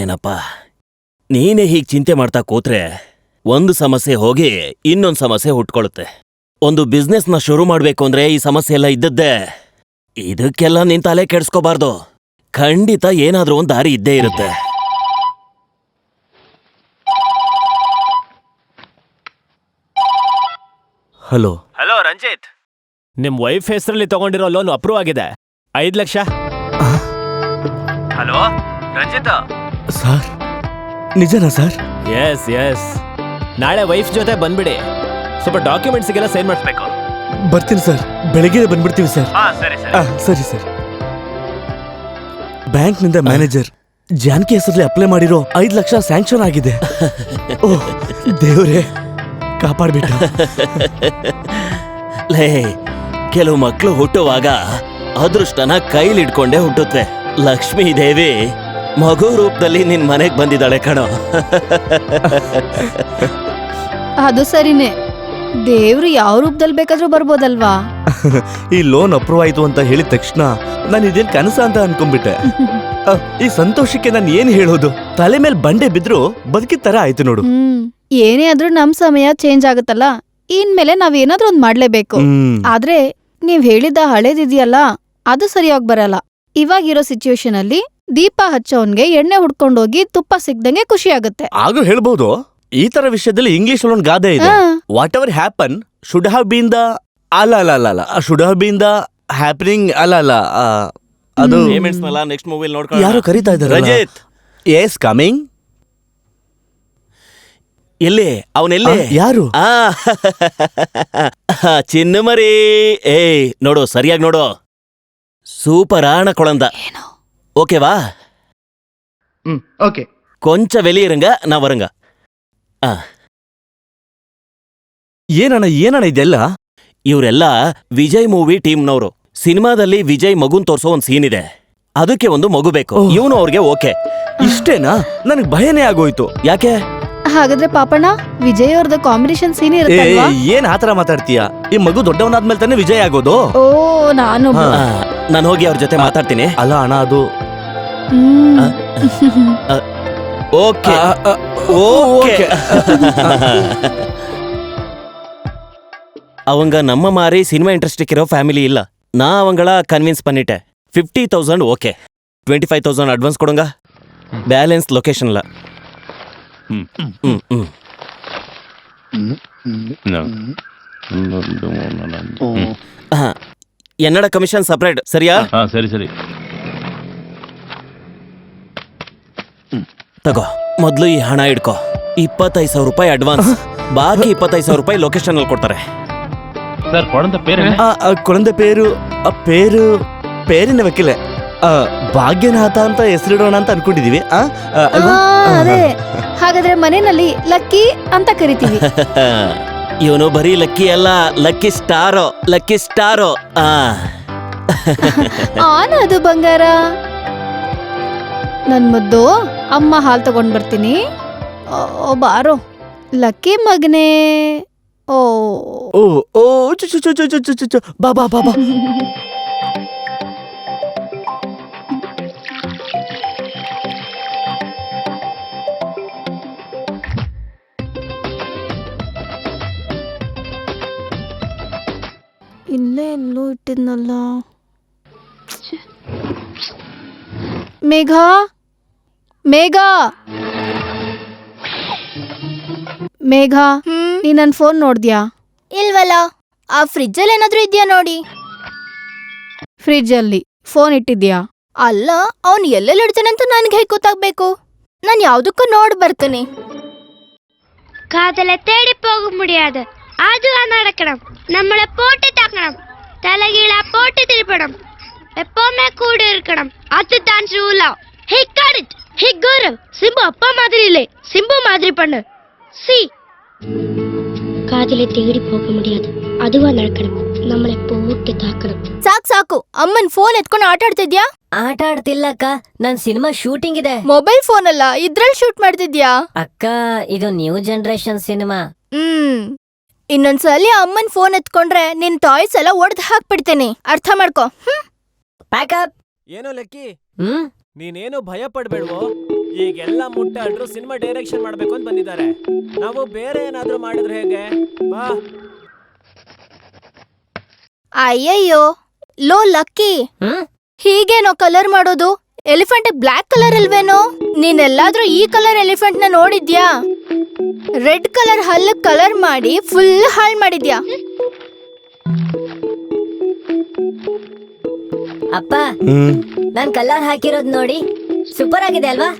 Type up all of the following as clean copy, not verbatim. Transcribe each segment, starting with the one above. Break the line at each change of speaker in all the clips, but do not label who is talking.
ಏನಪ್ಪ, ನೀನೇ ಹೀಗೆ ಚಿಂತೆ ಮಾಡ್ತಾ ಕೂತ್ರೆ ಒಂದು ಸಮಸ್ಯೆ ಹೋಗಿ ಇನ್ನೊಂದು ಸಮಸ್ಯೆ ಹುಟ್ಕೊಳ್ಳುತ್ತೆ. ಒಂದು ಬಿಸ್ನೆಸ್ನ ಶುರು ಮಾಡ್ಬೇಕು ಅಂದ್ರೆ ಈ ಸಮಸ್ಯೆ ಎಲ್ಲ ಇದ್ದದ್ದೇ. ಇದಕ್ಕೆಲ್ಲ ನಿನ್ ತಲೆ ಕೆಡ್ಸ್ಕೋಬಾರ್ದು. ಖಂಡಿತ ಏನಾದ್ರೂ ಒಂದು ದಾರಿ ಇದ್ದೇ ಇರುತ್ತೆ.
ಹಲೋ
ಹಲೋ ರಂಜಿತ್,
ನಿಮ್ ವೈಫ್ ಹೆಸರಲ್ಲಿ ತಗೊಂಡಿರೋ ಲೋನ್ ಅಪ್ರೂವ್ ಆಗಿದೆ, 5 ಲಕ್ಷ.
ಹಲೋ ರಂಜಿತ್
ಸರ್, ನಿಜನಾ ಸರ್?
ಎಸ್ ಎಸ್, ನಾಳೆ ವೈಫ್ ಜೊತೆ ಬಂದ್ಬಿಡಿ. ಸ್ವಲ್ಪ ಡಾಕ್ಯುಮೆಂಟ್ಸ್ಗೆಲ್ಲ ಸೈನ್ ಮಾಡಿಸ್ಬೇಕು.
ಬರ್ತೀನಿ ಸರ್, ಬೆಳಗ್ಗೆ ಬಂದ್ಬಿಡ್ತೀವಿ ಸರ್.
ಸರಿ
ಸರಿ ಸರ್. ಬ್ಯಾಂಕ್ನಿಂದ ಮ್ಯಾನೇಜರ್ ಜಾನಕಿ ಹೆಸರಲ್ಲಿ ಅಪ್ಲೈ ಮಾಡಿರೋ 5 ಲಕ್ಷ ಸ್ಯಾಂಕ್ಷನ್ ಆಗಿದೆ. ಓಹ್ ದೇವ್ರೇ, ಕಾಪಾಡ್ಬಿಟ್ಟು.
ಲೇ, ಕೆಲವು ಮಕ್ಕಳು ಹುಟ್ಟುವಾಗ ಅದೃಷ್ಟನ ಕೈಲಿಡ್ಕೊಂಡೇ ಹುಟ್ಟುತ್ತೆ. ಲಕ್ಷ್ಮೀ ದೇವಿ ಮಗು ರೂಪದಲ್ಲಿ ನಿನ್ ಮನೆಗ್ ಬಂದಿದ್ದಾಳೆ ಕಣೋ.
ಅದು ಸರಿನೇ, ದೇವ್ರು ಯಾವ ರೂಪದಲ್ಲಿ ಬೇಕಾದ್ರೂ ಬರ್ಬೋದಲ್ವಾ?
ಈ ಲೋನ್ ಅಪ್ರೂವ್ ಆಯ್ತು ಅಂತ ಹೇಳಿದ ತಕ್ಷಣ ನಾನು ಇದೇನ್ ಕನಸ ಅಂತ ಅನ್ಕೊಂಡ್ಬಿಟ್ಟೆ. ಈ ಸಂತೋಷಕ್ಕೆ ನಾನು ಏನ್ ಹೇಳೋದು? ತಲೆ ಮೇಲೆ ಬಂಡೆ ಬಿದ್ರು ಬದುಕಿದ ತರ ಆಯ್ತು ನೋಡು.
ಏನೇ ಆದ್ರೂ ನಮ್ ಸಮಯ ಚೇಂಜ್ ಆಗುತ್ತಲ್ಲ, ಇನ್ಮೇಲೆ ನಾವೇನಾದ್ರೂ ಒಂದ್ ಮಾಡ್ಲೇಬೇಕು. ಆದ್ರೆ ನೀವ್ ಹೇಳಿದ ಹಳೇದಿದೆಯಲ್ಲ, ಅದು ಸರಿಯಾಗಿ ಬರಲ್ಲ. ಇವಾಗಿರೋ ಸಿಚುವೇಶನ್ ಅಲ್ಲಿ ದೀಪ ಹಚ್ಚೋನ್ಗೆ ಎಣ್ಣೆ ಹುಡ್ಕೊಂಡೋಗಿ ತುಪ್ಪ ಸಿಕ್ದಂಗೆ ಖುಷಿ ಆಗುತ್ತೆ.
ಆಗ ಹೇಳ್ಬೋದು. ಈ ತರ ವಿಷಯದಲ್ಲಿ ಇಂಗ್ಲಿಷ್ ಒಂದು ಗಾದೆ ಇದೆ, whatever happen should have been the should have been the happening ಅದು
ನೆಕ್ಸ್ಟ್ ಮೂವಿಲ್ ನೋಡ್ಕೊಂಡು
ಯಾರು ಕರೀತಾ ಇದ್ದಾರೆ?
Rajit,
yes coming.
ಎಲ್ಲಿ ಅವನೆಲ್ಲಿ?
ಯಾರು?
ಚಿನ್ನ ಮರಿ. ಏಯ್ ನೋಡು, ಸರಿಯಾಗಿ ನೋಡು. ಸೂಪರ್ ಆಣ ಕೊಳಂದ. ಓಕೆವಾ?
ಓಕೆ.
ಕೊಂಚ வெளியிருங்க, நான் வருங்க.
ಏನಣ್ಣ ಇದೆಲ್ಲ?
ಇವರೆಲ್ಲ ವಿಜಯ್ ಮೂವಿ ಟೀಮ್ನವರು. ಸಿನಿಮಾದಲ್ಲಿ ವಿಜಯ್ ಮಗುನ್ ತೋರ್ಸೋ ಒಂದ್ ಸೀನ್ ಇದೆ, ಅದಕ್ಕೆ ಒಂದು ಮಗು ಬೇಕು. ಇವನು ಅವ್ರಿಗೆ ಓಕೆ.
ಇಷ್ಟೇನಾ? ನನಗ್ ಭಯನೇ ಆಗೋಯ್ತು. ಯಾಕೆ?
ಹಾಗಾದ್ರೆ ಪಾಪಣ್ಣ, ವಿಜಯ್ ಅವ್ರದ್ದು ಕಾಂಬಿನೇಷನ್ ಸೀನ್ ಇರುತ್ತಲ್ವಾ?
ಏನ್ ಆತರ ಮಾತಾಡ್ತೀಯ? ಈ ಮಗು ದೊಡ್ಡವನಾದ್ಮೇಲೆ ತಾನೇ ವಿಜಯ್ ಆಗೋದು.
ಓ,
ನಾನು ಹೋಗಿ ಅವ್ರ ಜೊತೆ ಮಾತಾಡ್ತೀನಿ.
ಅಲ್ಲ ಅಣ್ಣ, ಅದು
ಓಕೆ ಓಕೆ. அவங்க நம்ம மாதிரி சினிமா இன்ட்ரெஸ்ட் இருக்கிற ஃபேமிலி இல்ல. நான் அவங்கள கன்வின்ஸ் பண்ணிட்டேன். 50,000 ஓகே, 25,000 அட்வான்ஸ் கொடுங்க. பேலன்ஸ் லொகேஷன்ல. என்னோட கமிஷன் செப்பரேட், சரியா?
ಸರಿ ಸರಿ.
ತಗೋ, ಮೊದಲು ಈ ಹಣ ಇಡ್ಕೋ. 25,000 ರೂಪಾಯಿ ಅಡ್ವಾನ್ಸ್, ಬಾಕಿ 25,000 ರೂಪಾಯಿ ಲೊಕೇಶನ್ ಅಲ್ಲಿ ಕೊಡ್ತಾರೆ.
ಸರ್, ಕೊಳಂದ ಪೇರು?
ಕೊಳಂದ ಪೇರಿನ ವಕೀಲೆ ಭಾಗ್ಯನಾಥ ಅಂತ ಹೆಸರಿಡೋಣ ಅಂತ ಅನ್ಕೊಂಡಿದೀವಿ.
ಅದೇ, ಹಾಗಾದ್ರೆ ಮನೆಯಲ್ಲಿ ಲಕ್ಕಿ ಅಂತ ಕರಿತೀವಿ.
ಇವನು ಬರೀ ಲಕ್ಕಿ ಅಲ್ಲ, ಲಕ್ಕಿ ಸ್ಟಾರೋ.
ಅದು ಬಂಗಾರ. ನನ್ ಮುದ್ದು ಅಮ್ಮ ಹಾಲ್ ತಗೊಂಡ್ ಬರ್ತೀನಿ. ಬಾರೋ ಲಕ್ಕಿ ಮಗನೇ. ಓ
ಬಾ ಬಾ ಬಾ ಬಾ.
ಇಲ್ಲೇ ಎಲ್ಲೋ ಇಟ್ಟಿದ್ನಲ್ಲ. ಮೇಘ, ನೀ ನನ್ ಫೋನ್ ನೋಡ್ದ್ಯಾ?
ಇಲ್ವಲ್ಲ. ಆ ಫ್ರಿಜ್ಜಲ್ಲಿ ಏನಾದ್ರೂ ಇದ್ಯಾ ನೋಡಿ.
ಫ್ರಿಜ್ ಅಲ್ಲಿ ಫೋನ್ ಇಟ್ಟಿದ್ಯಾ?
ಅಲ್ಲ, ಅವ್ನು ಎಲ್ಲೆಲ್ಲಿ ಇಡ್ತಾನೆ ಅಂತ ನನ್ಗೆ ಹೇಗೆ ಗೊತ್ತಾಗ್ಬೇಕು? ನಾನು ಯಾವ್ದಕ್ಕೂ ನೋಡ್ ಬರ್ತೀನಿ.
காதலை தேடி போக முடியாது, அதுதான் நடக்கணும். நம்மளை போட்டு தாக்கணும், தலைகீழா போட்டு திருப்பணும், எப்பவுமே கூட இருக்கணும், அதுதான் ரூலா. ஹே காட், ஹே கௌரவ், சிம்பு அப்பா மாதிரி இல்லை, சிம்பு மாதிரி பண்ணு. சி ಕಾದಲೆ ತೇಡಿ ಹೋಗ ಮುಡಿயாது, ಅದುವ ನಡ್ಕணும், ನಮ್ಮಳೆ ಪೋಟ್ಟು ತಾಕணும்.
ಸಾಕು ಅಮ್ಮನ್ ಫೋನ್ ಎತ್ಕೊಂಡು ಆಟ ಆಡ್ತಿದ್ಯಾ?
ಆಟ ಆಡ್ತಿಲ್ಲಕ್ಕ, ನನ್ ಸಿನಿಮಾ ಶೂಟಿಂಗ್ ಇದೆ.
ಮೊಬೈಲ್ ಫೋನ್ ಅಲ್ಲ, ಇದ್ರಲ್ಲಿ ಶೂಟ್ ಮಾಡ್ತಿದ್ಯಾ?
ಅಕ್ಕ, ಇದು ನ್ಯೂ ಜನರೇಷನ್ ಸಿನಿಮಾ.
ಇನ್ನೊಂದ್ಸಲಿ ಅಮ್ಮನ್ ಫೋನ್ ಎತ್ಕೊಂಡ್ರೆ ನಿನ್ ಟಾಯ್ಸ್ ಎಲ್ಲ ಒಡ್ದ್ ಹಾಕ್ಬಿಡ್ತೇನೆ, ಅರ್ಥ ಮಾಡ್ಕೋ.
ಪ್ಯಾಕಪ್.
ಏನೋ ಲೆಕ್ಕಿ,
ಹ್ಮ್
ನೀನೇನು ಭಯ ಪಡ್ಬೇಡ್ವೋ. ಈಗೆಲ್ಲ ಮುಟ್ಟಾಡ್ರು ಸಿನಿಮಾ ಡೈರೆಕ್ಷನ್ ಮಾಡ್ಬೇಕು ಅಂತ ಬಂದಿದ್ದಾರೆ. ನಾವು ಬೇರೆ ಏನಾದ್ರೂ ಮಾಡಿದ್ರೆ ಹೇಗೆ? ಬಾ.
ಅಯ್ಯಯ್ಯೋ, ಲೋ ಲಕ್ಕಿ,
ಹ್ಮ್
ಹೀಗೇನೋ ಕಲರ್ ಮಾಡೋದು? ಎಲಿಫೆಂಟ್ ಬ್ಲ್ಯಾಕ್ ಕಲರ್ ಅಲ್ವೇನೋ? ನೀನೆಲ್ಲಾದ್ರೂ ಈ ಕಲರ್ ಎಲಿಫೆಂಟ್ ನ ನೋಡಿದ್ಯಾ? ರೆಡ್ ಕಲರ್ ಹಲ್ಲು ಕಲರ್ ಮಾಡಿ ಫುಲ್ ಹಾಳ್ ಮಾಡಿದ್ಯಾ.
ಅಪ್ಪ, ನಾನ್ ಕಲರ್ ಹಾಕಿರೋದ್ ನೋಡಿ, ಸೂಪರ್ ಆಗಿದೆ ಅಲ್ವಾ?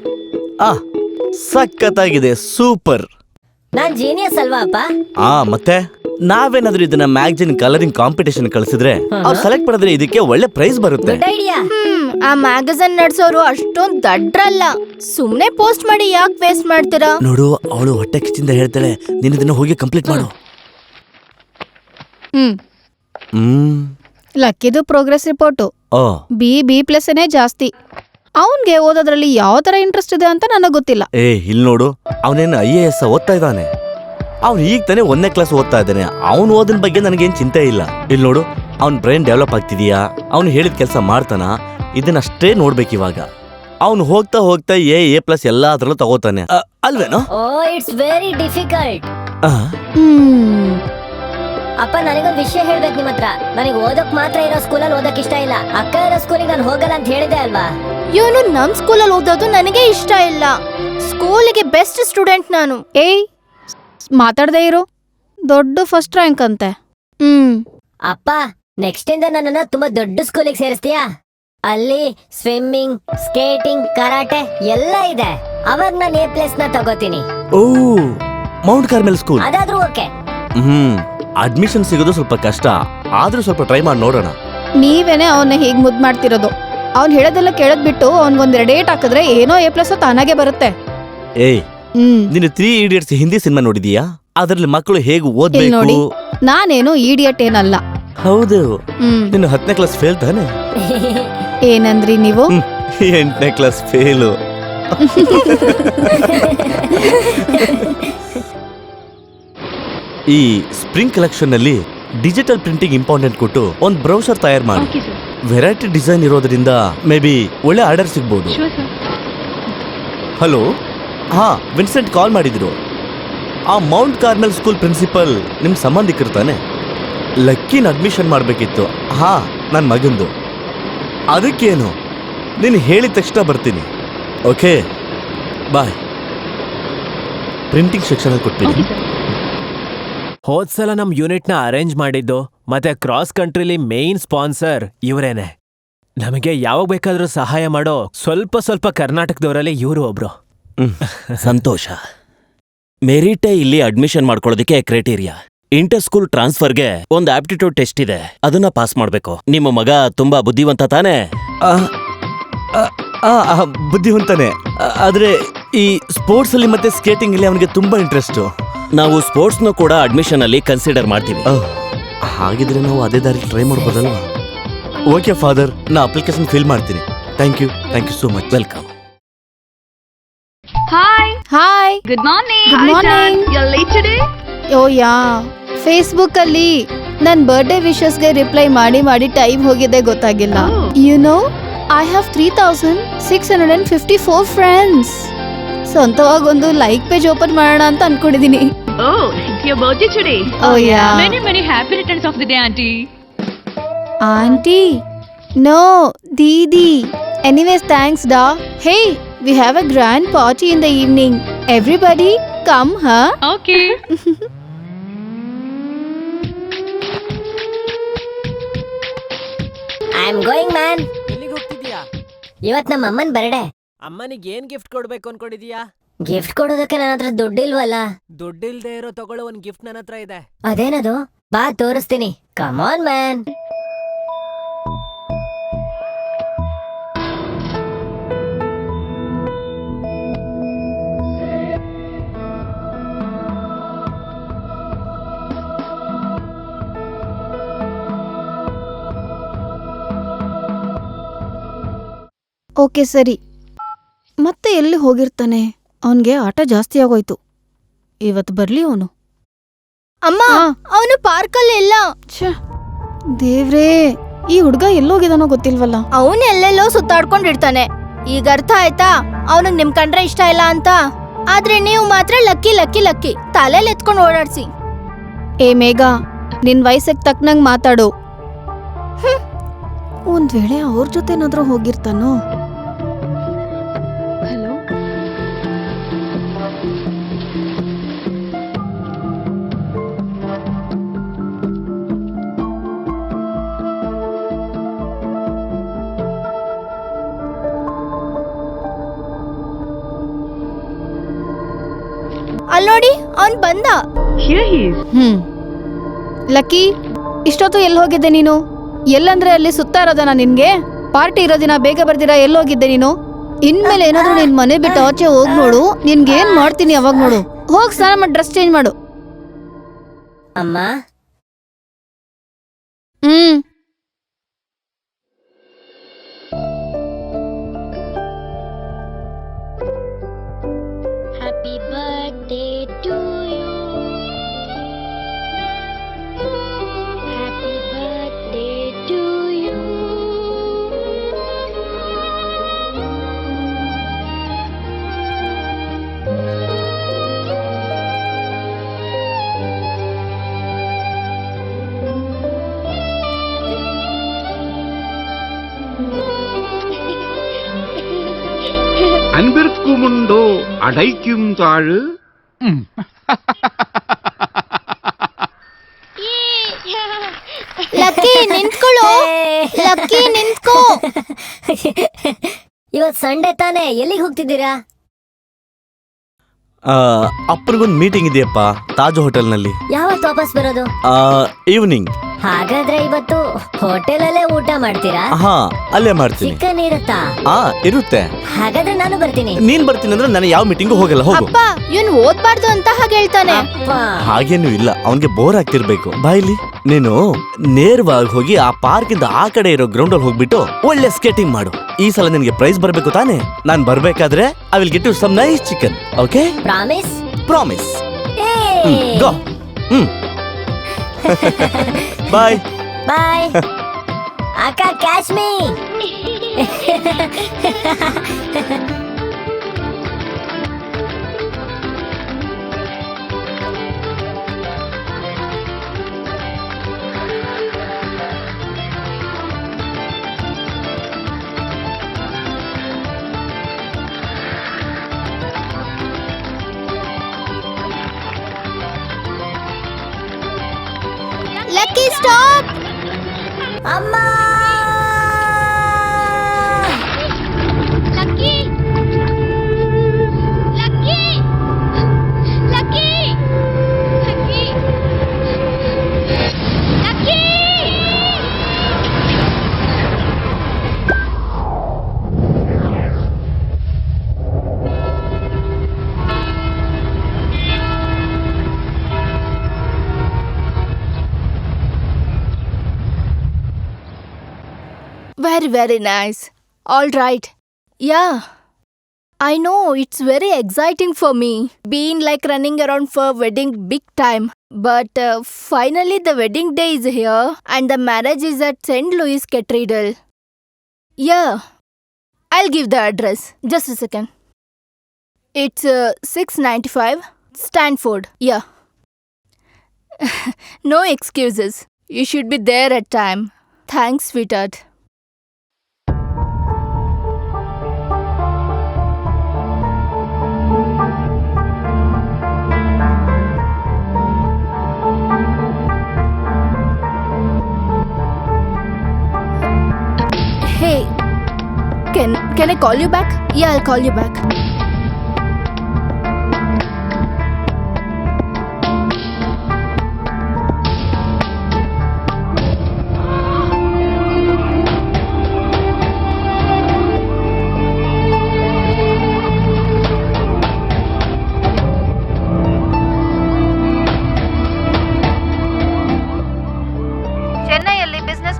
ಸಖತ್ತಾಗಿದೆ, ಸೂಪರ್.
ನಾನ್ ಜೀನಿಯಸ್ ಅಲ್ವಾ ಅಪ್ಪ?
ಮತ್ತೆ ನಾವೇನಾದ್ರೂ ಇದನ್ನ ಮ್ಯಾಗಜಿನ್ ಕಲರಿಂಗ್ ಕಾಂಪಿಟೇಷನ್ ಕಳಿಸಿದ್ರೆ ಅವ್ರು ಸೆಲೆಕ್ಟ್ ಮಾಡಿದ್ರೆ ಇದಕ್ಕೆ ಒಳ್ಳೆ ಪ್ರೈಸ್ ಬರುತ್ತೆ.
Good idea.
ಆ ಮ್ಯಾಗಝಿನ್ ನಡ್ಸೋರು ಅಷ್ಟೊಂದ್ ದಡ್ರಲ್ಲ. ಸುಮ್ನೆ ಪೋಸ್ಟ್ ಮಾಡಿ ಯಾಕೆ ವೇಸ್ಟ್ ಮಾಡ್ತೀರಾ?
ನೋಡು, ಅವಳು ಹೊಟ್ಟೆ ಕಿಚ್ಚಿಂದ ಹೇಳ್ತಾಳೆ, ನೀನ್ ಇದನ್ನ ಹೋಗಿ ಕಂಪ್ಲೀಟ್ ಮಾಡು.
ಲಕ್ಕಿದು ಪ್ರೋಗ್ರೆಸ್ ರಿಪೋರ್ಟು
ಓ,
B+ನೇ ಜಾಸ್ತಿ. ಅವನ್ಗೆ ಓದೋದ್ರಲ್ಲಿ ಯಾವ ತರ ಇಂಟ್ರೆಸ್ಟ್ ಇದೆ ಅಂತ ನನಗ್ ಗೊತ್ತಿಲ್ಲ.
ಇಲ್ಲಿ ನೋಡು, ಅವನೇನು IAS ಓದ್ತಾ ಇದ್ದಾನೆ. ಅವ್ನು ಈಗ ತಾನೇ 1ನೇ ಕ್ಲಾಸ್ ಓದ್ತಾ ಇದ್ದಾನೆ. ಅವ್ನು ಓದಿನ ಬಗ್ಗೆ ನನಗೇನ್ ಚಿಂತೆ ಇಲ್ಲ. ಇಲ್ಲಿ ನೋಡು, ಅವ್ನ ಬ್ರೈನ್ ಡೆವಲಪ್ ಆಗ್ತಿದೀಯಾ, ಅವ್ನು ಹೇಳಿದ ಕೆಲಸ ಮಾಡ್ತಾನ, ಇದನ್ನಷ್ಟೇ ನೋಡ್ಬೇಕು ಇವಾಗ. ಅವ್ನು ಹೋಗ್ತಾ ಹೋಗ್ತಾ A+ ಎಲ್ಲಾದ್ರಲ್ಲೂ ತಗೋತಾನೆ, ಅಲ್ವೇನೋ?
ಓ, ಇಟ್ಸ್ ವೆರಿ ಡಿಫಿಕಲ್ಟ್. ಅಪ್ಪ, ನನಗೊಂದ್ ವಿಷಯ ಹೇಳ್ಬೇಕು ನಿಮ್ ಹತ್ರ. ನನಗೆ ಓದಕ್ ಮಾತ್ರ ಇರೋ ಸ್ಕೂಲಲ್ಲಿ ಓದಕ್ ಇಷ್ಟ ಇಲ್ಲ. ಅಕ್ಕ ಇರೋ ಸ್ಕೂಲಿಗೆ ನಾನು ಹೋಗಲ್ಲ ಅಂತ ಹೇಳಿದೆ ಅಲ್ವಾ?
ಇವನು ನಮ್ ಸ್ಕೂಲಲ್ಲಿ ಓದೋದು ನನಗೆ ಇಷ್ಟ ಇಲ್ಲ. ಸ್ಕೂಲಿಗೆ ಬೆಸ್ಟ್ ಸ್ಟೂಡೆಂಟ್ ನಾನು.
ಏಯ್, ಮಾತಾಡ್ದೇ ಇರು. ದೊಡ್ಡ ಫಸ್ಟ್ ರ್ಯಾಂಕ್ ಅಂತೆ.
ಅಪ್ಪ, ನೆಕ್ಸ್ಟ್ ಇಂದ ನನ್ನನ್ನ ತುಂಬಾ ದೊಡ್ಡ ಸ್ಕೂಲಿಗೆ ಸೇರಿಸ್ತೀಯಾ? ಅಲ್ಲಿ ಸ್ವಿಮ್ಮಿಂಗ್, ಸ್ಕೇಟಿಂಗ್, ಕರಾಟೆ ಎಲ್ಲ ಇದೆ. ಅವಾಗ ನಾನು A+ ನ ತಗೋತೀನಿ.
Oh, Mount Carmel school.
ಅದಾದ್ರೂ ಓಕೆ.
ಅಡ್ಮಿಷನ್ ಸಿಗೋದು ಸ್ವಲ್ಪ ಕಷ್ಟ, ಆದ್ರೂ ಸ್ವಲ್ಪ ಟ್ರೈ ಮಾಡಿ ನೋಡೋಣ.
ನೀವೇನೆ ಅವನ್ನ ಹೀಗ್ ಮುದ್ ಮಾಡ್ತಿರೋದು. ಅವ್ನ್ ಹೇಳೋದೆಲ್ಲ ಕೇಳದ್ ಬಿಟ್ಟು ಅವ್ನ್ಗೊಂದ್ 2 ಏಟ್ ಹಾಕಿದ್ರೆ ಏನೋ A+ ತಾನಾಗೆ ಬರುತ್ತೆ.
ಏಯ್, ನೀನು 3 Idiots ಹಿಂದಿ ಸಿನಿಮಾ ನೋಡಿದೀಯಾ? ಅದ್ರಲ್ಲಿ ಮಕ್ಕಳು ಹೇಗೆ
ಇಲ್
ಓದ್ಬೇಕು?
ನೋಡಿ, ನಾನೇನು ಈಡಿಯಟ್ ಏನಲ್ಲ.
ಹೌದು, ನೀನು 10ನೇ ಕ್ಲಾಸ್ ಫೇಲ್ ತಾನೆ?
ಏನಂದ್ರಿ ನೀವು?
8ನೇ ಕ್ಲಾಸ್ ಫೇಲು. ಈ ಸ್ಪ್ರಿಂಗ್ ಕಲೆಕ್ಷನ್ ನಲ್ಲಿ ಡಿಜಿಟಲ್ ಪ್ರಿಂಟಿಂಗ್ ಇಂಪಾರ್ಟೆಂಟ್ ಕೊಟ್ಟು ಒಂದು ಬ್ರೌಸರ್ ತಯಾರು ಮಾಡಿ. ವೆರೈಟಿ ಡಿಸೈನ್ ಇರೋದ್ರಿಂದ ಮೇ ಬಿ ಒಳ್ಳೆ ಆರ್ಡರ್ ಸಿಗ್ಬೋದು. ಹಲೋ, ವಿನ್ಸೆಂಟ್ ಕಾಲ್ ಮಾಡಿದ್ರು. ಆ ಮೌಂಟ್ ಕಾರ್ಮೆಲ್ ಸ್ಕೂಲ್ ಪ್ರಿನ್ಸಿಪಲ್ ನಿಮ್ ಸಂಬಂಧಿಕರು ತಾನೆ? ಲಕ್ಕಿನ ಅಡ್ಮಿಷನ್ ಮಾಡಬೇಕಿತ್ತು. ನನ್ನ ಮಗಂದು. ಅದಕ್ಕೇನು, ನೀನು ಹೇಳಿದ ತಕ್ಷಣ ಬರ್ತೀನಿ. ಓಕೆ, ಬಾಯ್. ಪ್ರಿಂಟಿಂಗ್ ಸೆಕ್ಷನ್ ಕೊಟ್ಬಿಡಿ.
ಹೋದ್ಸಲ ನಮ್ ಯೂನಿಟ್ನ ಅರೇಂಜ್ ಮಾಡಿದ್ದು ಮತ್ತೆ ಕ್ರಾಸ್ ಕಂಟ್ರಿಲಿ ಮೇನ್ ಸ್ಪಾನ್ಸರ್ ಇವರೇನೆ. ನಮಗೆ ಯಾವಾಗ ಬೇಕಾದ್ರೂ ಸಹಾಯ ಮಾಡೋ ಸ್ವಲ್ಪ ಕರ್ನಾಟಕದವರಲ್ಲಿ ಇವರು ಒಬ್ರು.
ಸಂತೋಷ. ಮೆರಿಟೇ ಇಲ್ಲಿ ಅಡ್ಮಿಷನ್ ಮಾಡ್ಕೊಳ್ಳೋದಕ್ಕೆ ಕ್ರೈಟೀರಿಯಾ. ಇಂಟರ್ ಸ್ಕೂಲ್ ಟ್ರಾನ್ಸ್ಫರ್ಗೆ ಒಂದು ಆಪ್ಟಿಟ್ಯೂಡ್ ಟೆಸ್ಟ್ ಇದೆ, ಅದನ್ನ ಪಾಸ್ ಮಾಡ್ಬೇಕು. ನಿಮ್ಮ ಮಗ ತುಂಬಾ ಬುದ್ಧಿವಂತ ತಾನೇ?
ಬುದ್ಧಿವಂತಾನೆ, ಆದ್ರೆ ಈ ಸ್ಪೋರ್ಟ್ಸ್ ಅಲ್ಲಿ ಮತ್ತೆ ಸ್ಕೇಟಿಂಗ್ ಅಲ್ಲಿ ಅವನಿಗೆ ತುಂಬಾ ಇಂಟ್ರೆಸ್ಟ್.
ನಾವು ಸ್ಪೋರ್ಟ್ಸ್ನ ಕೂಡ ಅಡ್ಮಿಷನ್ ಅಲ್ಲಿ ಕನ್ಸಿಡರ್ ಮಾಡ್ತೀವಿ.
ಹಾಗಿದ್ರೆ ನಾವು ಅದೇ ದಾರಿ ಟ್ರೈ ಮಾಡ್ಬೋದಲ್ವಾ? ಓಕೆ ಫಾದರ್, ನಾ ಅಪ್ಲಿಕೇಶನ್ ಫಿಲ್ ಮಾಡ್ತೀನಿ. Thank you so much.
Welcome.
Hi,
Good morning.
Good morning.
You're late today?
Oh yeah, Facebook ಅಲ್ಲಿ ನನ್ ಬರ್ಡೇ ವಿಶಸ್ಗೆ ರಿಪ್ಲೈ ಮಾಡಿ ಟೈಮ್ ಹೋಗಿದೆ ಗೊತ್ತಾಗಿಲ್ಲ. You know, I have 3654 friends. ಸ್ವಂತವಾಗಿ ಒಂದು ಲೈಕ್ ಪೇಜ್ ಓಪನ್ ಮಾಡೋಣ ಅಂತ ಅನ್ಕೊಂಡಿದೀನಿ.
Oh, it's your birthday today.
Oh yeah.
Many happy returns of the day, auntie.
Auntie? No, Didi. Anyways, thanks da. Hey, we have a grand party in the evening. Everybody come, huh?
Okay.
I am going man.
ಎಲ್ಲಿಗೆ ಹೋಗ್ತಿದ್ಯಾ?
ಇವತ್ ನಮ್ಮ ಅಮ್ಮನ್ birthday.
ಅಮ್ಮನಿಗೆ ಏನ್ gift ಕೊಡ್ಬೇಕು ಅನ್ಕೊಂಡಿದೀಯಾ?
Gift ಕೊಡೋದಕ್ಕೆ ನನ್ನ ಹತ್ರ ದುಡ್ಡಿಲ್ವಲ್ಲ.
ದುಡ್ಡಿಲ್ದೇ ಇರೋ ತಗೊಳ್ಳೋ ಒಂದ್ ಗಿಫ್ಟ್ ನನ್ನ ಹತ್ರ ಇದೆ.
ಅದೇನದು? ಬಾ ತೋರಿಸ್ತೀನಿ. Come on man.
ಓಕೆ ಸರಿ. ಮತ್ತೆ ಎಲ್ಲಿ ಹೋಗಿರ್ತಾನೆ? ಅವನ್ಗೆ ಆಟ ಜಾಸ್ತಿ ಆಗೋಯ್ತು. ಇವತ್ತು ಬರ್ಲಿ ಅವನು.
ಅಮ್ಮ, ಅವನು ಪಾರ್ಕಲ್ಲಿ ಇಲ್ಲ.
ದೇವ್ರೇ, ಈ ಹುಡ್ಗ ಎಲ್ಲೋಗಿದಾನೋ ಗೊತ್ತಿಲ್ವಲ್ಲ.
ಅವನು ಎಲ್ಲೆಲ್ಲೋ ಸುತ್ತಾಡ್ಕೊಂಡಿರ್ತಾನೆ. ಈಗ ಅರ್ಥ ಆಯ್ತಾ ಅವನಿಗೆ ನಿಮ್ ಕಂಡ್ರೆ ಇಷ್ಟ ಇಲ್ಲ ಅಂತ. ಆದ್ರೆ ನೀವು ಮಾತ್ರ ಲಕ್ಕಿ ಲಕ್ಕಿ ಲಕ್ಕಿ ತಲೆಲ್ ಎತ್ಕೊಂಡು ಓಡಾಡ್ಸಿ.
ಏ ಮೇಘ, ನಿನ್ ವಯಸ್ಸಿಗೆ ತಕ್ಕನಂಗ್ ಮಾತಾಡು. ಒಂದ್ ವೇಳೆ ಅವ್ರ ಜೊತೆನಾದ್ರೂ ಹೋಗಿರ್ತಾನೋ?
ಹಲೋ,
ಅಲ್ ನೋಡಿ, ಅವನ್ ಬಂದ.
here he is.
ಲಕ್ಕಿ, ಇಷ್ಟೊತ್ತು ಎಲ್ಲಿ ಹೋಗಿದ್ದೆ ನೀನು? ಎಲ್ಲಂದ್ರೆ ಅಲ್ಲಿ ಸುತ್ತಾ ಇರೋದನ ನಿನ್ಗೆ? ಪಾರ್ಟಿ ಇರೋ ದಿನ ಬೇಗ ಬರ್ದಿರಾ ಎಲ್ಲೋಗಿದ್ದೆ ನೀನು? ಇನ್ಮೇಲೆ ಏನಾದ್ರೂ ನಿನ್ ಮನೆ ಬಿಟ್ಟು ಆಚೆ ಹೋಗ್ ನೋಡು, ನಿನ್ಗೇನ್ ಮಾಡ್ತೀನಿ ಅವಾಗ ನೋಡು. ಹೋಗ್ ಸ್ನಾನ ಮಾಡಿ ಡ್ರೆಸ್ ಚೇಂಜ್ ಮಾಡು.
ಅಮ್ಮ,
Happy birthday to you. Happy birthday to you.
அன்பிற்கும் உண்டோ அடைக்கும் தாழ்.
ಲಕ್ಕಿ ನಿಂತ್ಕೊಳ್ಳೋ. ಲಕ್ಕಿ ನಿಂತ್ಕೋ.
ಇವತ್ ಸಂಡೇ ತಾನೇ, ಎಲ್ಲಿಗೆ ಹೋಗ್ತಿದ್ದೀರಾ?
ಅಪ್ಪನಿಗೊಂದು ಮೀಟಿಂಗ್ ಇದೆಯಪ್ಪ ತಾಜ್ ಹೋಟೆಲ್ನಲ್ಲಿ.
ಯಾವತ್ತು ವಾಪಸ್ ಬರೋದು?
ಈವ್ನಿಂಗ್.
ಹಾಗಾದ್ರೆ ಇವತ್ತು ಹೋಟೆಲ್ ಅಲ್ಲೇ ಊಟ ಮಾಡ್ತೀರಾ?
ಹಾ, ಅಲ್ಲೇ ಮಾಡ್ತೀನಿ.
ಚಿಕನ್ ಇರುತ್ತಾ?
ಇರುತ್ತೆ.
ಹಾಗಾದ್ರೆ ನಾನು ಬರ್ತೀನಿ.
ನೀನ್ ಬರ್ತೀನಿ ಅಂದ್ರೆ ನಾನು ಯಾವ ಮೀಟಿಂಗು ಹೋಗಲ್ಲ. ಹೋಗು.
ಅಪ್ಪ, ಇವನ್ ಓದ್ಬಾರ್ದು ಅಂತ ಹಾಗೆ ಹೇಳ್ತಾನೆ.
ಅಪ್ಪ,
ಹಾಗೇನು ಇಲ್ಲ, ಅವನ್ಗೆ ಬೋರ್ ಆಗ್ತಿರ್ಬೇಕು. ಬಾಯ್ಲಿ, ನೀನು ನೇರವಾಗಿ ಹೋಗಿ ಆ ಪಾರ್ಕ್ ಇಂದ ಆ ಕಡೆ ಇರೋ ಗ್ರೌಂಡ್ ಅಲ್ಲಿ ಹೋಗ್ಬಿಟ್ಟು ಒಳ್ಳೆ ಸ್ಕೇಟಿಂಗ್ ಮಾಡು. ಈ ಸಲ ನಿನ್ಗೆ ಪ್ರೈಸ್ ಬರ್ಬೇಕು ತಾನೆ? ನಾನ್ ಬರ್ಬೇಕಾದ್ರೆ I will get you some nice chicken. Okay?
Promise?
Promise. Go. Bye
bye. ಅಕ್ಕ, ಕ್ಯಾಚ್ ಮೀ.
Lucky stop.
ಅಮ್ಮ,
Lucky! Lucky! Lucky! Lucky! Lucky!
Very, very nice. All right. Yeah. I know it's very exciting for me. Being like running around for wedding big time. But finally the wedding day is here and the marriage is at St. Louis Cathedral. Yeah. I'll give the address. Just a second. It's 695 Stanford. Yeah. No excuses. You should be there at time. Thanks, sweetheart. Hey, can I call you back? Yeah, I'll call you back.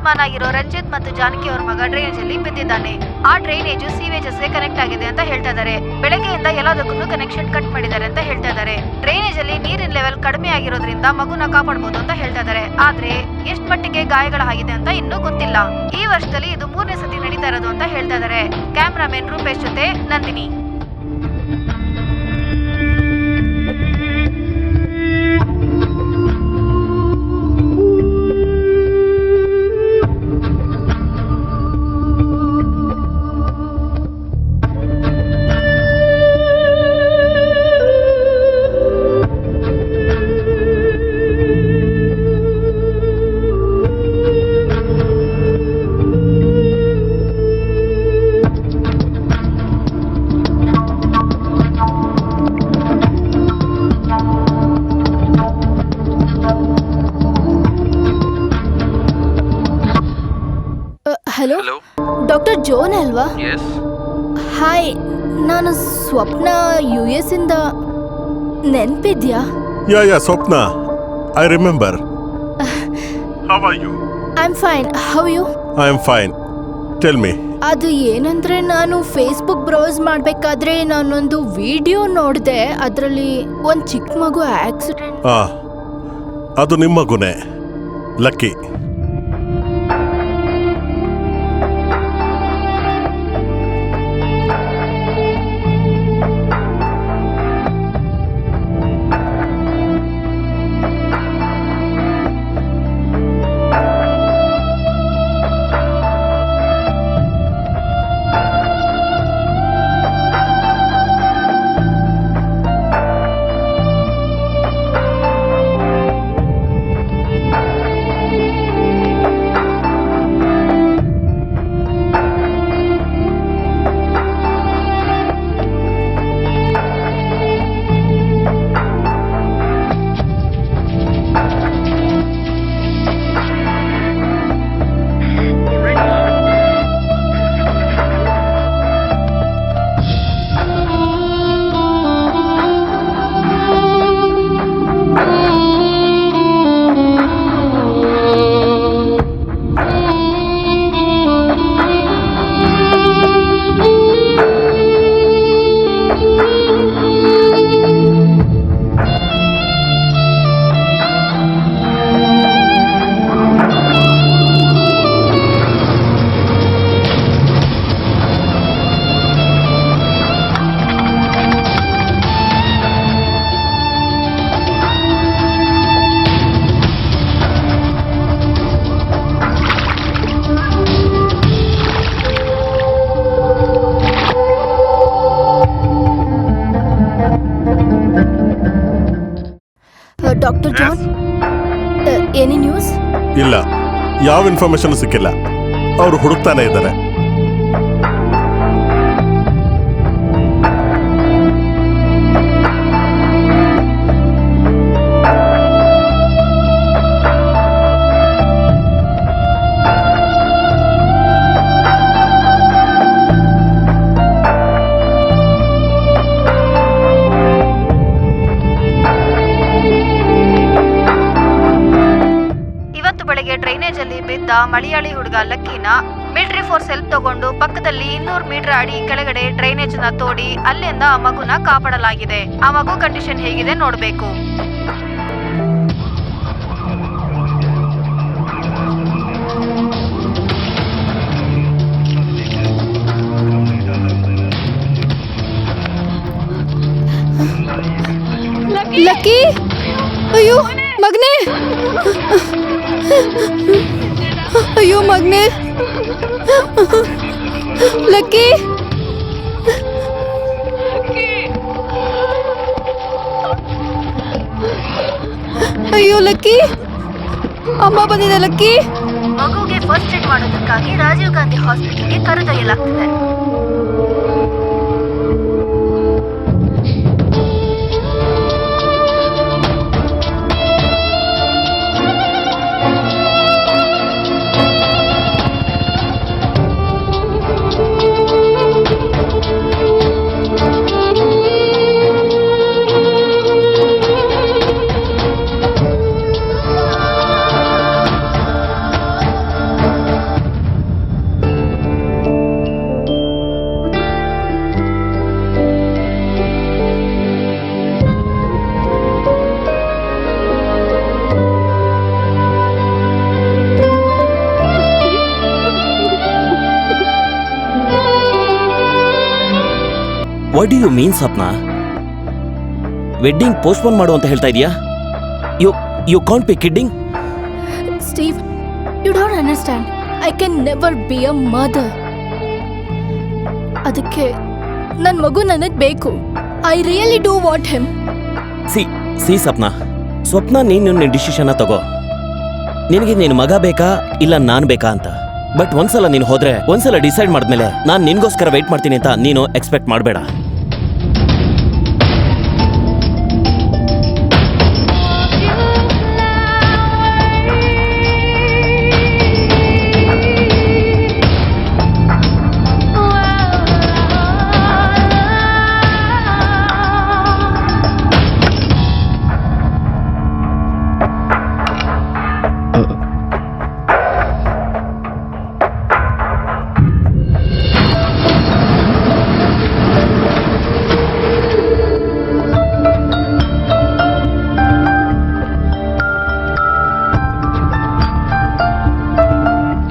ಅಕಸ್ಮಾತ್ ಆಗಿರೋ ರಂಜಿತ್ ಮತ್ತು ಜಾನಕಿ ಅವ್ರ ಮಗ drainage ಅಲ್ಲಿ ಬಿದ್ದಿದ್ದಾನೆ. ಆ drainage ಸೀವೇಜಸ್ಗೆ connect ಆಗಿದೆ ಅಂತ ಹೇಳ್ತಾ ಇದ್ದಾರೆ. ಬೆಳಗ್ಗೆಯಿಂದ ಎಲ್ಲದಕ್ಕೂ ಕನೆಕ್ಷನ್ ಕಟ್ ಮಾಡಿದ್ದಾರೆ ಅಂತ ಹೇಳ್ತಾ ಇದ್ದಾರೆ. ಡ್ರೈನೇಜ್ ಅಲ್ಲಿ ನೀರಿನ ಲೆವೆಲ್ ಕಡಿಮೆ ಆಗಿರೋದ್ರಿಂದ ಮಗುನ ಕಾಪಾಡಬಹುದು ಅಂತ ಹೇಳ್ತಾ ಇದ್ದಾರೆ. ಆದ್ರೆ ಎಷ್ಟ್ ಮಟ್ಟಿಗೆ ಗಾಯಗಳಾಗಿದೆ ಅಂತ ಇನ್ನೂ ಗೊತ್ತಿಲ್ಲ. ಈ ವರ್ಷದಲ್ಲಿ ಇದು 3ನೇ ಸತಿ ನಡೀತಾ ಇರೋದು ಅಂತ ಹೇಳ್ತಾ ಇದ್ದಾರೆ. ಕ್ಯಾಮ್ರಾಮನ್ ರೂಪೇಶ್ ಜೊತೆ ನಂದಿನಿ.
ಹಲೋ, ಡಾಕ್ಟರ್ ಜೋನ್ ಅಲ್ವಾ? ಹಾಯ್, ನಾನು ಸ್ವಪ್ನ US ಇಂದ. ನೆನ್ಪಿದ್ಯಾ?
Yeah Swapna, I remember. How are you?
I am fine. How you?
I am fine. Tell me.
ಅದು ಏನಂದ್ರೆ, ನಾನು ಫೇಸ್ಬುಕ್ ಬ್ರೌಸ್ ಮಾಡ್ಬೇಕಾದ್ರೆ ನಾನೊಂದು ವಿಡಿಯೋ ನೋಡಿದೆ. ಅದರಲ್ಲಿ ಒಂದು ಚಿಕ್ಕ ಮಗು ಆಕ್ಸಿಡೆಂಟ್.
ಅದು ನಿಮ್ಮ ಮಗುನೇ, Lucky.
Doctor John, any news?
ಇಲ್ಲ, ಯಾವ ಇನ್ಫಾರ್ಮೇಶನ್ ಸಿಕ್ಕಿಲ್ಲ. ಅವರು ಹುಡುಕ್ತಾನೆ ಇದ್ದಾರೆ.
ಡ್ರೈನೇಜ್ ಅಲ್ಲಿ ಬಿದ್ದ ಮಲಯಾಳಿ ಹುಡುಗ ಲಕ್ಕಿನ ಮಿಲಿಟರಿ ಫೋರ್ಸ್ ಹೆಲ್ಪ್ ತಗೊಂಡು ಪಕ್ಕದಲ್ಲಿ 200 ಮೀಟರ್ ಅಡಿ ಕೆಳಗಡೆ ಡ್ರೈನೇಜ್ ನ ತೋಡಿ ಅಲ್ಲಿಂದ ಆ ಮಗುನ ಕಾಪಾಡಲಾಗಿದೆ. ಆ ಮಗು ಕಂಡೀಷನ್ ಹೇಗಿದೆ ನೋಡ್ಬೇಕು. ಲಕ್ಕಿ, ಅಯ್ಯೋ ಮಗನೇ, ಅಯ್ಯೋ ಮಗನೇ, ಲಕ್ಕಿ, ಅಯ್ಯೋ ಲಕ್ಕಿ, ಅಮ್ಮ ಬಂದಿದೆ ಲಕ್ಕಿ. ಮಗುಗೆ ಫಸ್ಟ್ ಏಡ್ ಮಾಡೋದಕ್ಕಾಗಿ ರಾಜೀವ್ ಗಾಂಧಿ ಹಾಸ್ಪಿಟಲ್ಗೆ ಕರೆದೊಯ್ಯಲಾಗ್ತಿದೆ.
What do you mean Sapna? Wedding postpone ಮಾಡು ಅಂತ ಹೇಳ್ತಾ ಇದೀಯಾ? You can't be kidding.
Steve, you don't understand. I can never be a mother. ಅದಕ್ಕೆ ನನ್ನ ಮಗು ನನಗೆ ಬೇಕು. I really do want him.
See Swapna ನೀನು ನಿನ್ನ ಡಿಸಿಷನ್ ತಗೋ. ನಿನಗೆ ನಿನ್ನ ಮಗ ಬೇಕಾ ಇಲ್ಲ ನಾನ್ ಬೇಕಾ ಅಂತ. ಬಟ್ ಒಂದ್ಸಲ ನೀನು ಹೋದ್ರೆ, ಒಂದ್ಸಲ ಡಿಸೈಡ್ ಮಾಡಿದ್ಮೇಲೆ ನಾನು ನಿನ್ಗೋಸ್ಕರ ವೆಯ್ಟ್ ಮಾಡ್ತೀನಿ ಅಂತ ನೀನು ಎಕ್ಸ್ಪೆಕ್ಟ್ ಮಾಡಬೇಡ.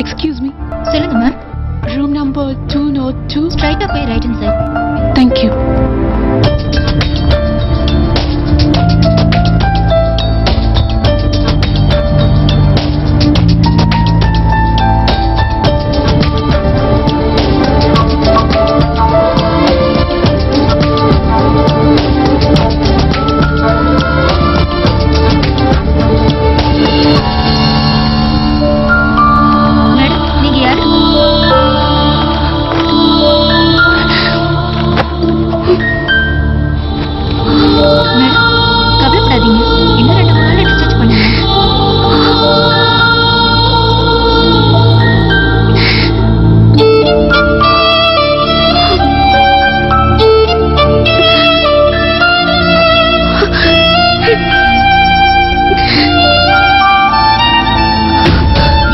Excuse me.
சொல்லுங்க மேம்.
Room number 202.
ஸ்ட்ரைட்டா போய் right hand side.
Thank you.
Madam, நீங்க யாரு? மேடம், கவலைப்படாதீங்க. இன்னும் 2-3 நாள் டிஸ்சார்ஜ் பண்ணுங்க.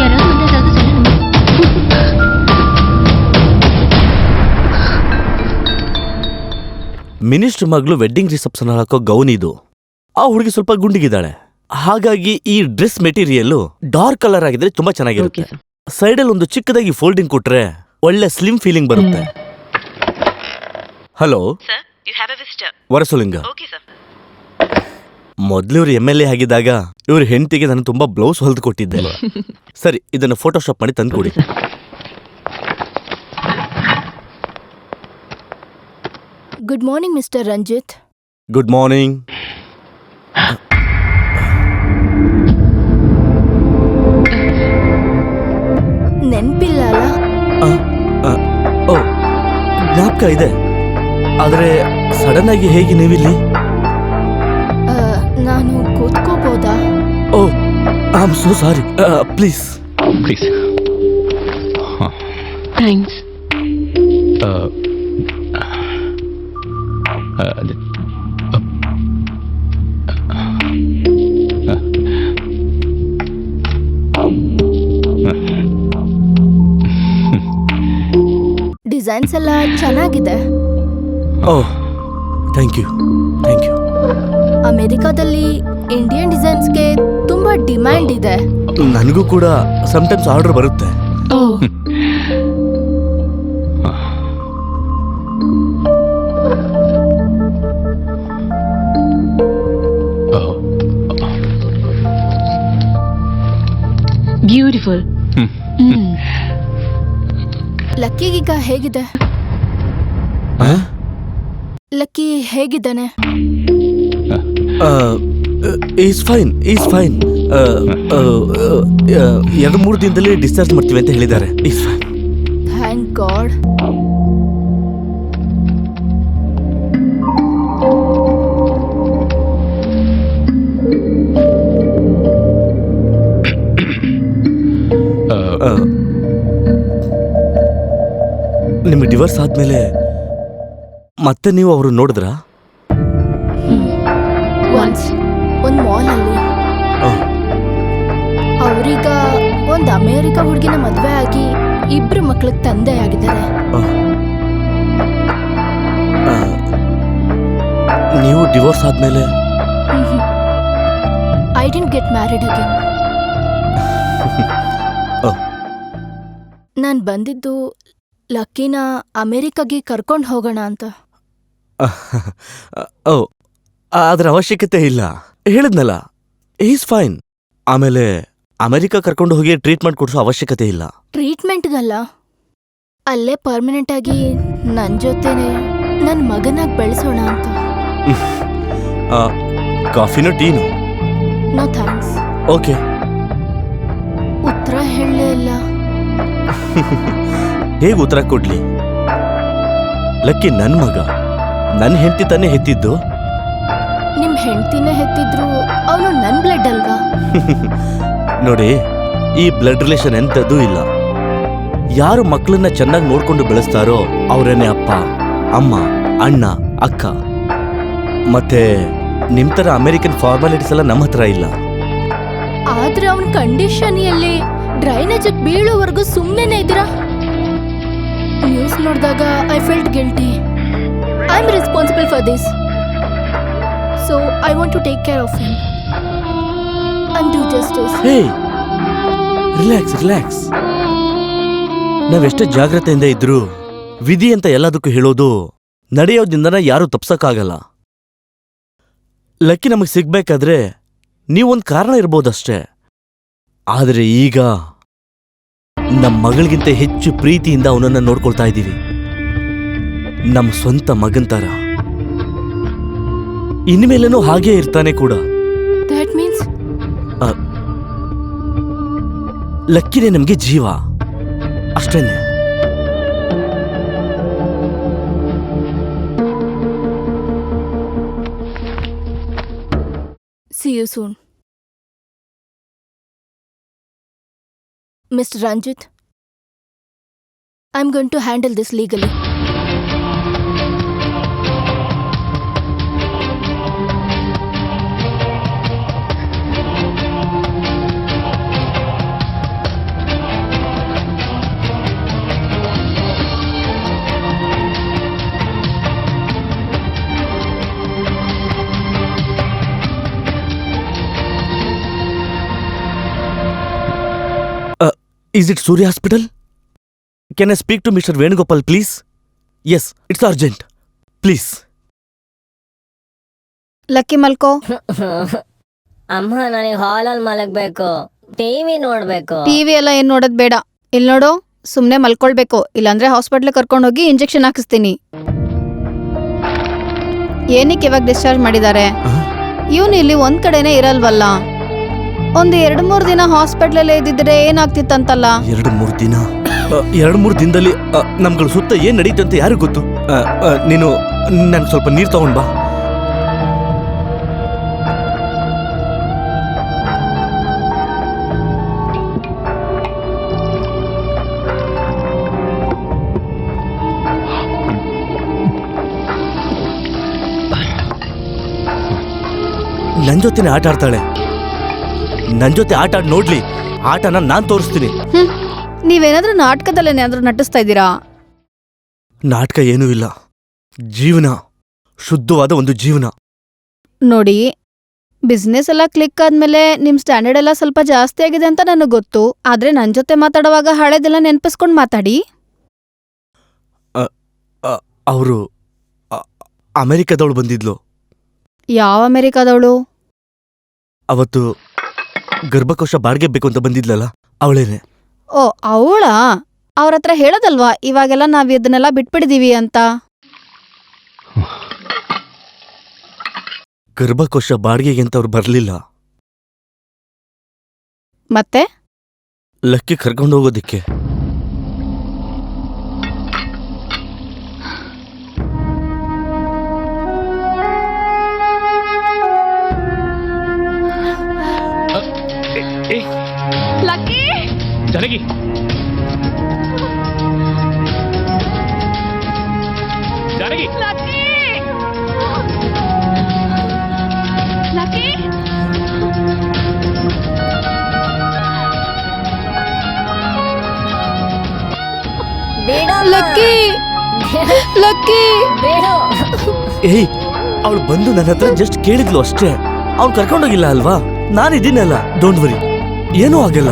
யாராவது வந்து ஏதாவது சொல்லுங்க.
ಮಿನಿಸ್ಟರ್ ಮಗಳು ವೆಡ್ಡಿಂಗ್ ರಿಸೆಪ್ಷನ್ ಹಾಕೋ ಗೌನ್ ಇದು. ಆ ಹುಡುಗಿ ಸ್ವಲ್ಪ ಗುಂಡಿಗಿದ್ದಾಳೆ, ಹಾಗಾಗಿ ಈ ಡ್ರೆಸ್ ಮೆಟೀರಿಯಲ್ ಡಾರ್ಕ್ ಕಲರ್ ಆಗಿದ್ರೆ ತುಂಬಾ ಚೆನ್ನಾಗಿರುತ್ತೆ. ಸೈಡಲ್ಲಿ ಒಂದು ಚಿಕ್ಕದಾಗಿ ಫೋಲ್ಡಿಂಗ್ ಕೊಟ್ರೆ ಒಳ್ಳೆ ಸ್ಲಿಮ್ ಫೀಲಿಂಗ್ ಬರುತ್ತೆ. ಹಲೋ, ವರಸಲಿಂಗ. ಮೊದ್ಲು ಇವ್ರು MLA ಆಗಿದ್ದಾಗ ಇವ್ರ ಹೆಂಡತಿಗೆ ನಾನು ತುಂಬಾ ಬ್ಲೌಸ್ ಹೊಲ್ದು ಕೊಟ್ಟಿದ್ದೆ. ಸರಿ, ಇದನ್ನ ಫೋಟೋಶಾಪ್ ಮಾಡಿ ತಂದ್ಕೊಡಿ.
Good morning, Mr. Ranjit.
Good morning.
ನೆನ್ಪಿಲ್ಲ ಅಲ್ಲ?
ಓ, ಜ್ಞಾಪಕ ಇದೆ, ಆದ್ರೆ ಸಡನ್ ಆಗಿ ಹೇಗೆ ನೀವಿಲ್ಲಿ?
ನಾನು ಕೂತ್ಕೋಬೋದಾ?
Oh, I am so sorry. Please.
Thanks.
Designs ಎಲ್ಲ ಚೆನ್ನಾಗಿದೆ.
Oh, thank you.
ಅಮೆರಿಕಾದಲ್ಲಿ ಇಂಡಿಯನ್ ಡಿಸೈನ್ಸ್ಗೆ ತುಂಬಾ ಡಿಮ್ಯಾಂಡ್ ಇದೆ.
ನನಗೂ ಕೂಡ ಸಮ್ಟೈಮ್ಸ್ ಆರ್ಡರ್ ಬರುತ್ತೆ.
Oh. Beautiful.
ಲಕ್ಕಿಗೀಗ ಹೇಗಿದೆ? ಲಕ್ಕಿ ಹೇಗಿದ್ದಾನೆ?
Is fine. 2-3 ದಿನದಲ್ಲಿ ಡಿಸ್ಚಾರ್ಜ್ ಮಾಡ್ತೀವಿ ಅಂತ ಹೇಳಿದ್ದಾರೆ. Is fine.
Thank god.
ನಿಮಗೆ ಡಿವೋರ್ಸ್ ಆದ್ಮೇಲೆ ಮತ್ತೆ ನೀವು ಅವರು ನೋಡಿದ್ರಾ?
ಒಂದು ಮಾಲ್ ಅಲ್ಲಿ. ಅವ್ರೀಗ ಒಂದು ಅಮೇರಿಕಾ ಹುಡುಗಿನ ಮದ್ವೆ ಆಗಿ 2 ಮಕ್ಳಿಗೆ ತಂದೆ ಆಗಿದ್ದಾರೆ.
ನೀವು ಡಿವೋರ್ಸ್ ಆದ್ಮೇಲೆ?
I didn't get married again. ನಾನು ಬಂದಿದ್ದು ಲಕ್ಕಿನ ಅಮೇರಿಕಾಗೆ ಕರ್ಕೊಂಡು ಹೋಗೋಣ ಅಂತ.
ಓ ಅದರ ಅವಶ್ಯಕತೆ ಇಲ್ಲ. ಹೇಳಿದ್ನಲ್ಲ, ಈಸ್ ಫೈನ್. ಆಮೇಲೆ ಅಮೆರಿಕ ಕರ್ಕೊಂಡು ಹೋಗಿ ಟ್ರೀಟ್ಮೆಂಟ್ ಕೊಡಿಸೋ ಅವಶ್ಯಕತೆ ಇಲ್ಲ.
ಟ್ರೀಟ್ಮೆಂಟ್ಗಲ್ಲ, ಅಲ್ಲೇ ಪರ್ಮನೆಂಟ್ ಆಗಿ ನನ್ ಜೊತೆನೆ ನನ್ ಮಗನಾಗ್ ಬೆಳೆಸೋಣ ಅಂತ.
ಕಾಫಿನೋ ಟೀನೋ?
No thanks.
ಓಕೆ.
ಉತ್ತರ ಹೇಳಲೇ ಇಲ್ಲ.
ಹೇಗೆ ಉತ್ತರ ಕೊಡ್ಲಿ? ಲಕ್ಕಿ ನನ್ ಮಗ, ನನ್ ಹೆಂಡತಿ ತಾನೇ ಹೆತ್ತಿದ್ದು.
ನಿಮ್ ಹೆಂಡ್ತಿನೇ ಹೆತ್ತಿದ್ರು ಅವನು ನನ್ ಬ್ಲಡ್ ಅಲ್ವಾ?
ನೋಡಿ, ಈ ಬ್ಲಡ್ ರಿಲೇಷನ್ ಎಂಥದ್ದೂ ಇಲ್ಲ. ಯಾರು ಮಕ್ಕಳನ್ನ ಚೆನ್ನಾಗಿ ನೋಡ್ಕೊಂಡು ಬೆಳೆಸ್ತಾರೋ ಅವರೇನೆ ಅಪ್ಪ, ಅಮ್ಮ, ಅಣ್ಣ, ಅಕ್ಕ. ಮತ್ತೆ ನಿಮ್ ತರ ಅಮೆರಿಕನ್ ಫಾರ್ಮಾಲಿಟೀಸ್ ಎಲ್ಲ ನಮ್ಮ ಹತ್ರ ಇಲ್ಲ.
ಆದ್ರೆ ಅವನ್ ಕಂಡೀಷನ್ ಎಲ್ಲಿ ಡ್ರೈನೇಜ್ ಬೀಳೋವರೆಗೂ ಸುಮ್ಮನೆ ಇದ್ದೀರಾ? ನ್ಯೂಸ್ ನೋಡಿದಾಗ I felt guilty. I am responsible for this. So I want to take care of him and do justice.
Hey, relax relax. ನಾವೆಷ್ಟೇ ಜಾಗ್ರತೆಯಿಂದ ಇದ್ರೂ ವಿಧಿ ಅಂತ ಎಲ್ಲದಕ್ಕೂ ಹೇಳೋದು ನಡೆಯೋದ್ರಿಂದನ ಯಾರೂ ತಪ್ಸಕ್ಕಾಗಲ್ಲ. ಲಕ್ಕಿ ನಮಗೆ ಸಿಗ್ಬೇಕಾದ್ರೆ ನೀವೊಂದು ಕಾರಣ ಇರ್ಬೋದಷ್ಟೇ. ಆದರೆ ಈಗ ನಮ್ಮ ಮಗಳಿಗಿಂತ ಹೆಚ್ಚು ಪ್ರೀತಿಯಿಂದ ಅವನನ್ನ ನೋಡ್ಕೊಳ್ತಾ ಇದ್ದೀವಿ, ನಮ್ಮ ಸ್ವಂತ ಮಗನ್ ತರ. ಇನ್ಮೇಲೇನೂ ಹಾಗೇ ಇರ್ತಾನೆ ಕೂಡ.
ದಟ್ ಮೀನ್ಸ್
ಲಕ್ಕಿನೇ ನಮಗೆ ಜೀವ, ಅಷ್ಟೇನೆ.
See you soon. Mr. Ranjit, I'm going to handle this legally.
Is it Surya Hospital? Can I speak to Mr. Venugopal, please? Yes, it's urgent. Please.
Lucky ಮಲ್ಕೋ.
ಅಮ್ಮ, ನನಗೆ ಹಾಲಲ್ಲಿ ಮಲಗಬೇಕು, ಟಿವಿ ನೋಡ್ಬೇಕು.
ಟಿವಿ ಎಲ್ಲ ಏನ್ ನೋಡೋದ್ ಬೇಡ. ಇಲ್ಲಿ ನೋಡು, ಸುಮ್ನೆ ಮಲ್ಕೊಳ್ಬೇಕು, ಇಲ್ಲಾಂದ್ರೆ ಹಾಸ್ಪಿಟ್ಲ್ ಕರ್ಕೊಂಡೋಗಿ ಇಂಜೆಕ್ಷನ್ ಹಾಕಿಸ್ತೀನಿ. ಏನಕ್ಕೆ ಇವಾಗ ಡಿಸ್ಚಾರ್ಜ್ ಮಾಡಿದ್ದಾರೆ? ಇವನು ಇಲ್ಲಿ ಒಂದ್ ಕಡೆನೆ ಇರಲ್ವಲ್ಲ. ಒಂದು 2-3 ದಿನ ಹಾಸ್ಪಿಟ್ಲಲ್ಲೇ ಇದ್ದಿದ್ರೆ ಏನಾಗ್ತಿತ್ತಂತಲ್ಲ?
2-3 ದಿನದಲ್ಲಿ ನಮ್ಗಳ ಸುತ್ತ ಏನ್ ನಡೀತು ಅಂತ ಯಾರಿಗೂ ಗೊತ್ತು. ನೀನು ನನ್ಗೆ ಸ್ವಲ್ಪ ನೀರು ತಗೊಂಡ್ ಬಾ. ನನ್ ಜೊತೆನೆ ಆಟ ಆಡ್ತಾಳೆ. ನನ್ ಜೊತೆ ಆಟ ಆಡ್ ನೋಡ್ಲಿ, ಆಟನ ನಾನ್ ತೋರಿಸ್ತೀನಿ.
ನೀವೇನಾದ್ರೂ ನಾಟಕದಲ್ಲೇನಾದ್ರೂ ನಟಿಸ್ತಾ ಇದ್ದೀರಾ?
ನಾಟಕ ಏನೂ ಇಲ್ಲ, ಜೀವನ, ಶುದ್ಧವಾದ ಒಂದು ಜೀವನ.
ನೋಡಿ, ಬಿಸ್ನೆಸ್ ಎಲ್ಲ ಕ್ಲಿಕ್ ಆದ್ಮೇಲೆ ನಿಮ್ ಸ್ಟ್ಯಾಂಡರ್ಡ್ ಎಲ್ಲ ಸ್ವಲ್ಪ ಜಾಸ್ತಿ ಆಗಿದೆ ಅಂತ ನನಗೆ ಗೊತ್ತು. ಆದ್ರೆ ನನ್ ಜೊತೆ ಮಾತಾಡುವಾಗ ಹಳೇದೆಲ್ಲ ನೆನ್ಪಿಸ್ಕೊಂಡ್ ಮಾತಾಡಿ.
ಅವರು ಅಮೆರಿಕದವಳು ಬಂದಿದ್ಲು.
ಯಾವ ಅಮೆರಿಕಾದವಳು?
ಅವತ್ತು ಗರ್ಭಕೋಶ ಬಾಡಿಗೆ ಬೇಕು ಅಂತ ಬಂದಿದ್ಲಲ್ಲ, ಅವಳೇನೆ.
ಓ, ಅವಳಾ? ಅವ್ರ ಹತ್ರ ಹೇಳೋದಲ್ವಾ ಇವಾಗೆಲ್ಲ ನಾವ್ ಇದನ್ನೆಲ್ಲ ಬಿಟ್ಬಿಡಿದೀವಿ ಅಂತ?
ಗರ್ಭಕೋಶ ಬಾಡಿಗೆಗೆ ಅಂತ ಅವ್ರು ಬರ್ಲಿಲ್ಲ.
ಮತ್ತೆ
ಲಕ್ಕಿ ಕರ್ಕೊಂಡು ಹೋಗೋದಿಕ್ಕೆ.
ಲಕ್ಕಿ,
ಜನಗಿ, ಜನಗಿ,
ಲಕ್ಕಿ, ಲಕ್ಕಿ.
Lucky, Lucky.
ಏಯ್, ಅವಳು ಬಂದು ನನ್ನ ಹತ್ರ ಜಸ್ಟ್ ಕೇಳಿದ್ಲು ಅಷ್ಟೇ. ಅವ್ನು ಕರ್ಕೊಂಡೋಗಿಲ್ಲ ಅಲ್ವಾ? ನಾನಿದ್ದೀನಲ್ಲ, ಡೋಂಟ್ ವರಿ, ಏನೂ ಆಗಲ್ಲ.